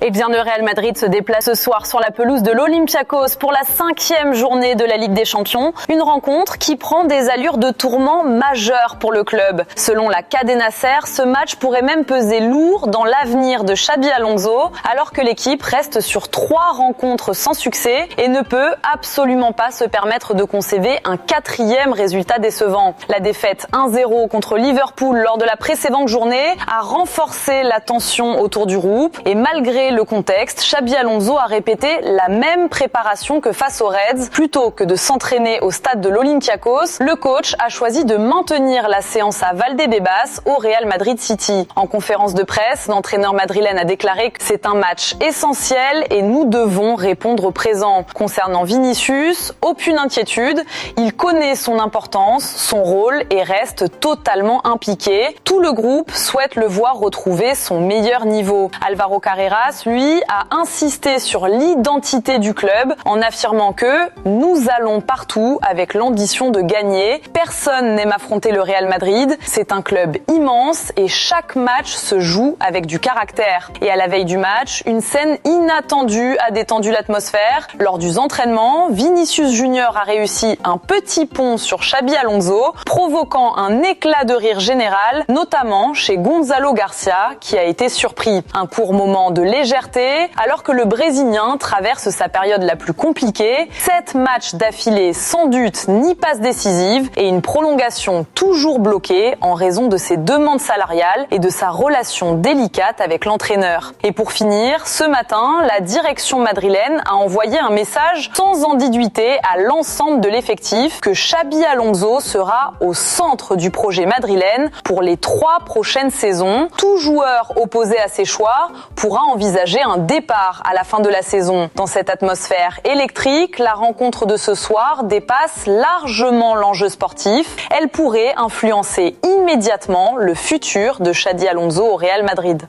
Eh bien, le Real Madrid se déplace ce soir sur la pelouse de l'Olympiakos pour la 5e journée de la Ligue des Champions. Une rencontre qui prend des allures de tourment majeur pour le club. Selon la Cadena Ser, ce match pourrait même peser lourd dans l'avenir de Xabi Alonso, alors que l'équipe reste sur 3 rencontres sans succès et ne peut absolument pas se permettre de concéder un 4e résultat décevant. La défaite 1-0 contre Liverpool lors de la précédente journée a renforcé la tension autour du groupe et malgré le contexte, Xabi Alonso a répété la même préparation que face aux Reds. Plutôt que de s'entraîner au stade de l'Olympiakos, le coach a choisi de maintenir la séance à Valdebebas au Real Madrid City. En conférence de presse, l'entraîneur madrilène a déclaré que c'est un match essentiel et nous devons répondre au présent. Concernant Vinicius, aucune inquiétude, il connaît son importance, son rôle et reste totalement impliqué. Tout le groupe souhaite le voir retrouver son meilleur niveau. Alvaro Carreras, lui, a insisté sur l'identité du club en affirmant que « nous allons partout avec l'ambition de gagner. Personne n'aime affronter le Real Madrid. C'est un club immense et chaque match se joue avec du caractère. » Et à la veille du match, une scène inattendue a détendu l'atmosphère. Lors du entraînement, Vinicius Junior a réussi un petit pont sur Xabi Alonso, provoquant un éclat de rire général, notamment chez Gonzalo Garcia, qui a été surpris. Un court moment de légèreté, alors que le Brésilien traverse sa période la plus compliquée. 7 matchs d'affilée sans but ni passe décisive et une prolongation toujours bloquée en raison de ses demandes salariales et de sa relation délicate avec l'entraîneur. Et pour finir, ce matin, la direction madrilène a envoyé un message sans ambiguïté à l'ensemble de l'effectif que Xabi Alonso sera au centre du projet madrilène pour les 3 prochaines saisons. Tout joueur opposé à ses choix pourra envisager un départ à la fin de la saison. Dans cette atmosphère électrique, la rencontre de ce soir dépasse largement l'enjeu sportif. Elle pourrait influencer immédiatement le futur de Xabi Alonso au Real Madrid.